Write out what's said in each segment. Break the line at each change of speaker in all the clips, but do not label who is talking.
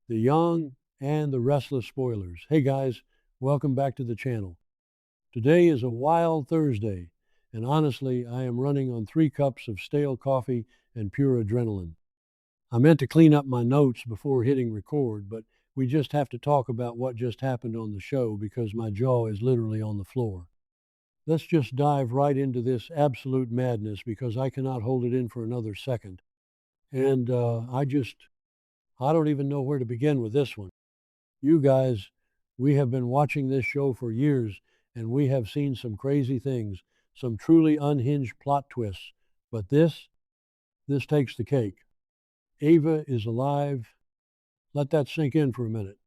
the young, and the restless spoilers. Hey guys, welcome back to the channel. Today is a wild Thursday, and honestly, I am running on 3 cups of stale coffee and pure adrenaline. I meant to clean up my notes before hitting record, but we just have to talk about what just happened on the show because my jaw is literally on the floor. Let's just dive right into this absolute madness because I cannot hold it in for another second. And I don't even know where to begin with this one. You guys, we have been watching this show for years, and we have seen some crazy things, some truly unhinged plot twists. But this takes the cake. Ava is alive. Let that sink in for a minute.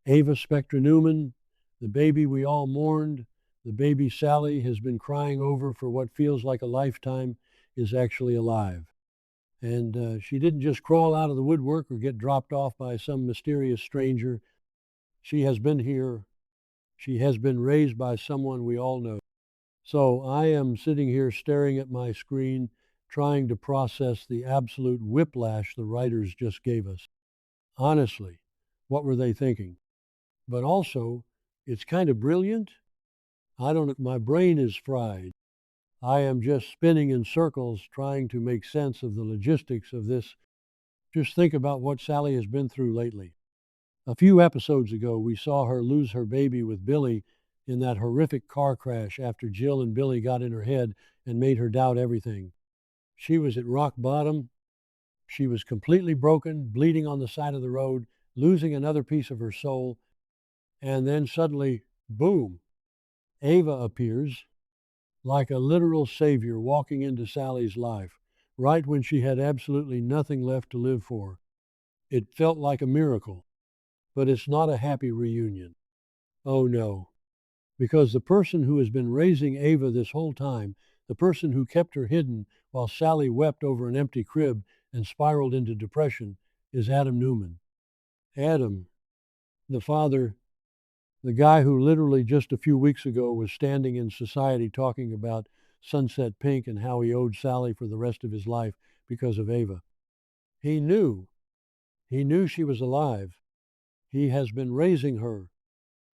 Ava Spectra Newman, the baby we all mourned, the baby Sally has been crying over for what feels like a lifetime, is actually alive. And she didn't just crawl out of the woodwork or get dropped off by some mysterious stranger. She has been here. She has been raised by someone we all know. So I am sitting here staring at my screen, trying to process the absolute whiplash the writers just gave us. Honestly, what were they thinking? But also, it's kind of brilliant. I don't know, my brain is fried. I am just spinning in circles trying to make sense of the logistics of this. Just think about what Sally has been through lately. A few episodes ago, we saw her lose her baby with Billy in that horrific car crash after Jill and Billy got in her head and made her doubt everything. She was at rock bottom. She was completely broken, bleeding on the side of the road, losing another piece of her soul. And then suddenly, boom, Ava appears like a literal savior walking into Sally's life, right when she had absolutely nothing left to live for. It felt like a miracle, but it's not a happy reunion. Oh no, because the person who has been raising Ava this whole time, the person who kept her hidden while Sally wept over an empty crib and spiraled into depression, is Adam Newman. Adam, the father, the guy who literally just a few weeks ago was standing in society talking about Sunset Pink and how he owed Sally for the rest of his life because of Ava. He knew she was alive. He has been raising her.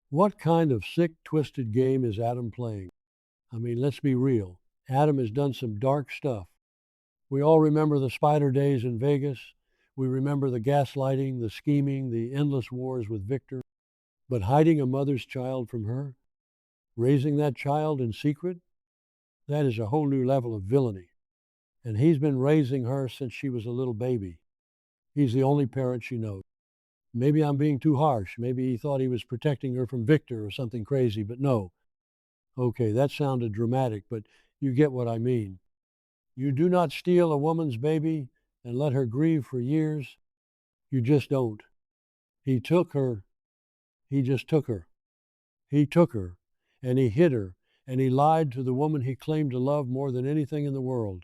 What kind of sick, twisted game is Adam playing? I mean, let's be real. Adam has done some dark stuff. We all remember the spider days in Vegas. We remember the gaslighting, the scheming, the endless wars with Victor. But hiding a mother's child from her, raising that child in secret, that is a whole new level of villainy. And he's been raising her since she was a little baby. He's the only parent she knows. Maybe I'm being too harsh. Maybe he thought he was protecting her from Victor or something crazy, but no. Okay, that sounded dramatic, but you get what I mean. You do not steal a woman's baby and let her grieve for years. You just don't. He took her. He just took her. He took her, and he hid her, and he lied to the woman he claimed to love more than anything in the world.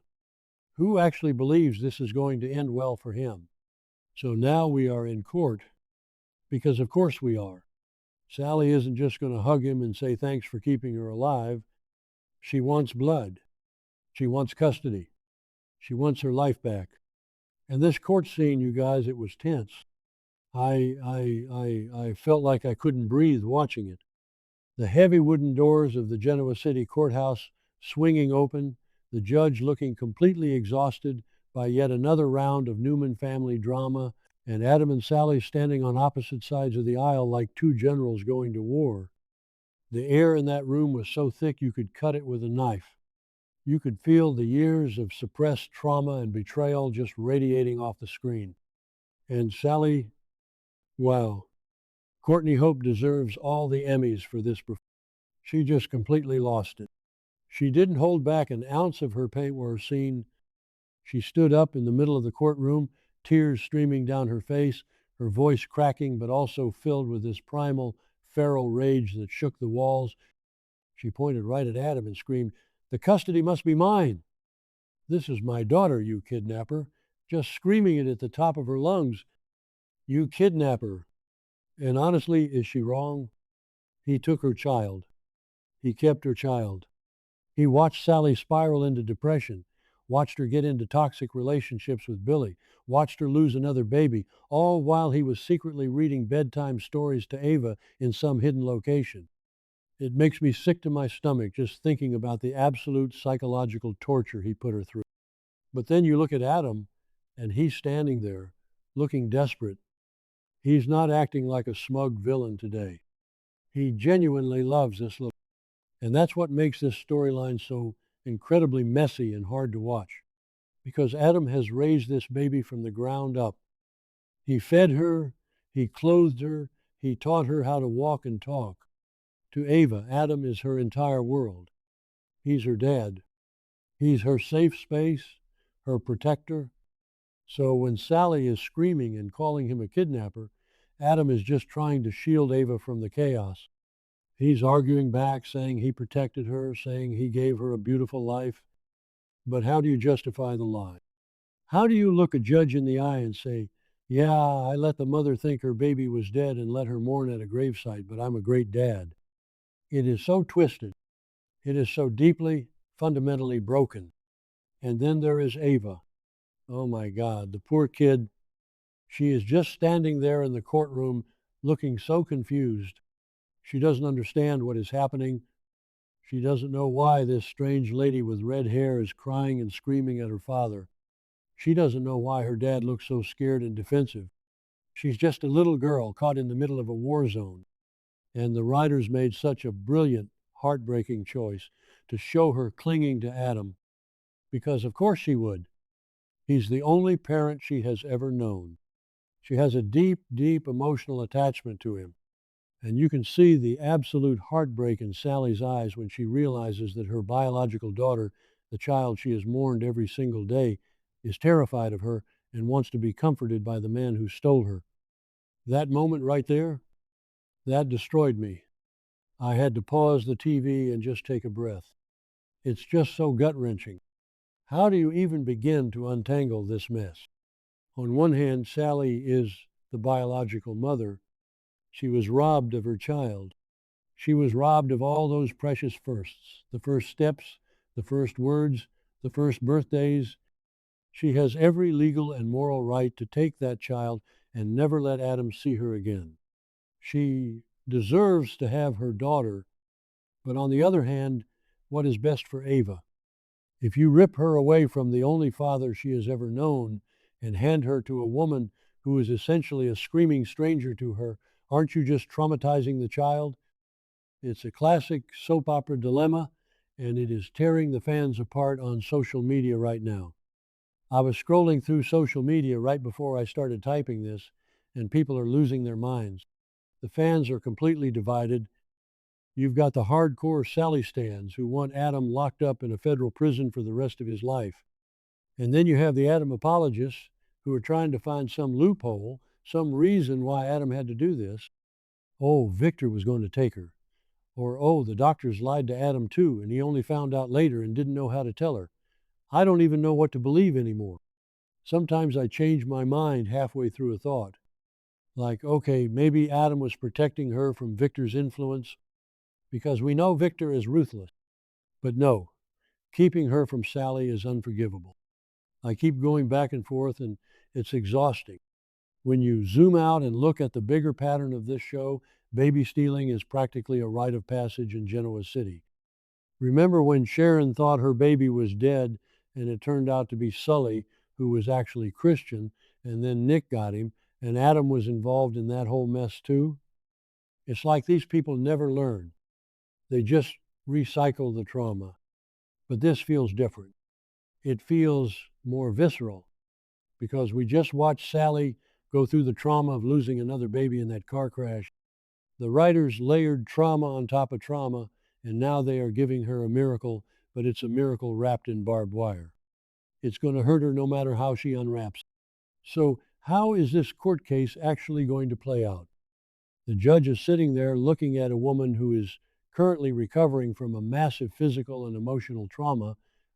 Who actually believes this is going to end well for him? So now we are in court, because of course we are. Sally isn't just going to hug him and say thanks for keeping her alive. She wants blood. She wants custody. She wants her life back. And this court scene, you guys, it was tense. I felt like I couldn't breathe watching it. The heavy wooden doors of the Genoa City courthouse swinging open, the judge looking completely exhausted by yet another round of Newman family drama, and Adam and Sally standing on opposite sides of the aisle like two generals going to war. The air in that room was so thick you could cut it with a knife. You could feel the years of suppressed trauma and betrayal just radiating off the screen. And Sally, wow. Courtney Hope deserves all the Emmys for this performance. She just completely lost it. She didn't hold back an ounce of her pain or scene. She stood up in the middle of the courtroom, tears streaming down her face, her voice cracking but also filled with this primal, feral rage that shook the walls. She pointed right at Adam and screamed, "The custody must be mine. This is my daughter, you kidnapper," just screaming it at the top of her lungs. You kidnapper. And honestly, is she wrong? He took her child. He kept her child. He watched Sally spiral into depression, watched her get into toxic relationships with Billy, watched her lose another baby, all while he was secretly reading bedtime stories to Ava in some hidden location. It makes me sick to my stomach just thinking about the absolute psychological torture he put her through. But then you look at Adam, and he's standing there, looking desperate. He's not acting like a smug villain today. He genuinely loves this little, and that's what makes this storyline so incredibly messy and hard to watch. Because Adam has raised this baby from the ground up. He fed her, he clothed her, he taught her how to walk and talk. To Ava, Adam is her entire world. He's her dad. He's her safe space, her protector. So when Sally is screaming and calling him a kidnapper, Adam is just trying to shield Ava from the chaos. He's arguing back, saying he protected her, saying he gave her a beautiful life. But how do you justify the lie? How do you look a judge in the eye and say, yeah, I let the mother think her baby was dead and let her mourn at a gravesite, but I'm a great dad? It is so twisted. It is so deeply, fundamentally broken. And then there is Ava. Oh my God, the poor kid. She is just standing there in the courtroom looking so confused. She doesn't understand what is happening. She doesn't know why this strange lady with red hair is crying and screaming at her father. She doesn't know why her dad looks so scared and defensive. She's just a little girl caught in the middle of a war zone. And the writers made such a brilliant, heartbreaking choice to show her clinging to Adam, because of course she would. He's the only parent she has ever known. She has a deep, deep emotional attachment to him. And you can see the absolute heartbreak in Sally's eyes when she realizes that her biological daughter, the child she has mourned every single day, is terrified of her and wants to be comforted by the man who stole her. That moment right there, that destroyed me. I had to pause the TV and just take a breath. It's just so gut-wrenching. How do you even begin to untangle this mess? On one hand, Sally is the biological mother. She was robbed of her child. She was robbed of all those precious firsts, the first steps, the first words, the first birthdays. She has every legal and moral right to take that child and never let Adam see her again. She deserves to have her daughter, but on the other hand, what is best for Ava? If you rip her away from the only father she has ever known and hand her to a woman who is essentially a screaming stranger to her, aren't you just traumatizing the child? It's a classic soap opera dilemma, and it is tearing the fans apart on social media right now. I was scrolling through social media right before I started typing this, and people are losing their minds. The fans are completely divided. You've got the hardcore Sally stans who want Adam locked up in a federal prison for the rest of his life. And then you have the Adam apologists who are trying to find some loophole, some reason why Adam had to do this. Oh, Victor was going to take her. Or, oh, the doctors lied to Adam too, and he only found out later and didn't know how to tell her. I don't even know what to believe anymore. Sometimes I change my mind halfway through a thought. Like, okay, maybe Adam was protecting her from Victor's influence, because we know Victor is ruthless. But no, keeping her from Sally is unforgivable. I keep going back and forth, and it's exhausting. When you zoom out and look at the bigger pattern of this show, baby stealing is practically a rite of passage in Genoa City. Remember when Sharon thought her baby was dead, and it turned out to be Sully, who was actually Christian, and then Nick got him, and Adam was involved in that whole mess too? It's like these people never learn. They just recycle the trauma. But this feels different. It feels more visceral, because we just watched Sally go through the trauma of losing another baby in that car crash. The writers layered trauma on top of trauma, and now they are giving her a miracle, but it's a miracle wrapped in barbed wire. It's going to hurt her no matter how she unwraps. So how is this court case actually going to play out? The judge is sitting there looking at a woman who is currently recovering from a massive physical and emotional trauma,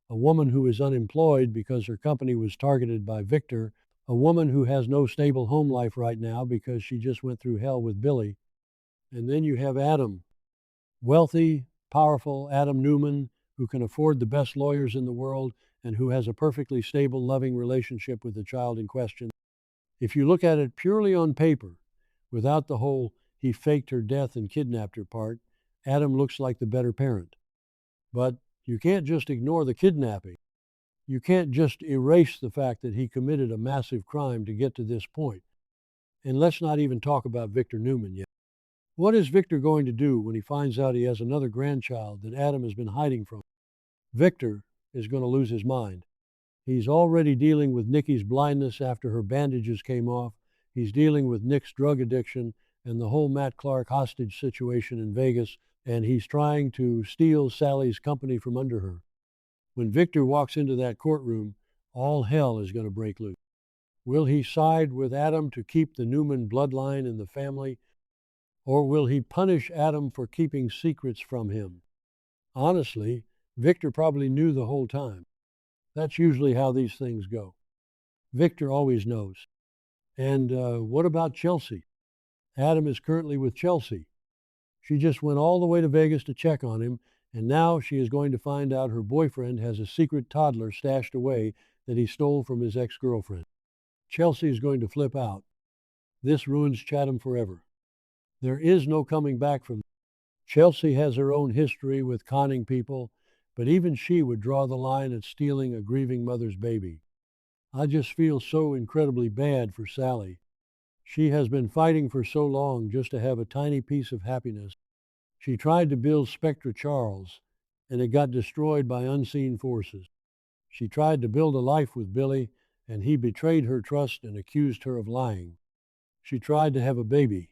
a woman who is unemployed because her company was targeted by Victor, a woman who has no stable home life right now because she just went through hell with Billy. And then you have Adam, wealthy, powerful Adam Newman, who can afford the best lawyers in the world and who has a perfectly stable, loving relationship with the child in question. If you look at it purely on paper, without the whole he faked her death and kidnapped her part, Adam looks like the better parent. But you can't just ignore the kidnapping. You can't just erase the fact that he committed a massive crime to get to this point. And let's not even talk about Victor Newman yet. What is Victor going to do when he finds out he has another grandchild that Adam has been hiding from? Victor is going to lose his mind. He's already dealing with Nikki's blindness after her bandages came off. He's dealing with Nick's drug addiction and the whole Matt Clark hostage situation in Vegas, and he's trying to steal Sally's company from under her. When Victor walks into that courtroom, all hell is going to break loose. Will he side with Adam to keep the Newman bloodline in the family, or will he punish Adam for keeping secrets from him? Honestly, Victor probably knew the whole time. That's usually how these things go. Victor always knows. And what about Chelsea? Adam is currently with Chelsea. She just went all the way to Vegas to check on him, and now she is going to find out her boyfriend has a secret toddler stashed away that he stole from his ex-girlfriend. Chelsea is going to flip out. This ruins Chatham forever. There is no coming back from this. Chelsea has her own history with conning people, but even she would draw the line at stealing a grieving mother's baby. I just feel so incredibly bad for Sally. She has been fighting for so long just to have a tiny piece of happiness. She tried to build Spectre Charles, and it got destroyed by unseen forces. She tried to build a life with Billy, and he betrayed her trust and accused her of lying. She tried to have a baby,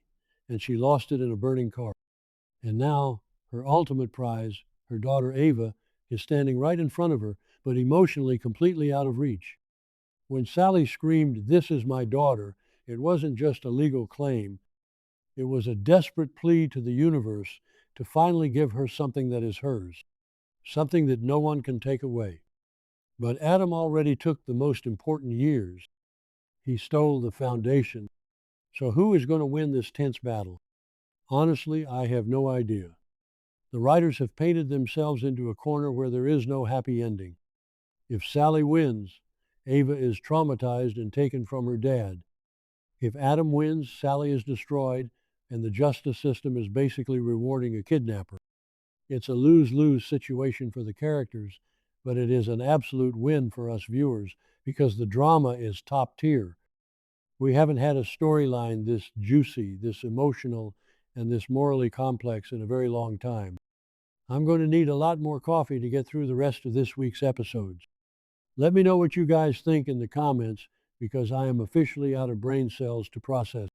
and she lost it in a burning car. And now, her ultimate prize, her daughter Ava, is standing right in front of her, but emotionally completely out of reach. When Sally screamed, "This is my daughter," it wasn't just a legal claim. It was a desperate plea to the universe to finally give her something that is hers, something that no one can take away. But Adam already took the most important years. He stole the foundation. So who is going to win this tense battle? Honestly, I have no idea. The writers have painted themselves into a corner where there is no happy ending. If Sally wins, Ava is traumatized and taken from her dad. If Adam wins, Sally is destroyed, and the justice system is basically rewarding a kidnapper. It's a lose-lose situation for the characters, but it is an absolute win for us viewers because the drama is top tier. We haven't had a storyline this juicy, this emotional, and this morally complex in a very long time. I'm going to need a lot more coffee to get through the rest of this week's episodes. Let me know what you guys think in the comments because I am officially out of brain cells to process.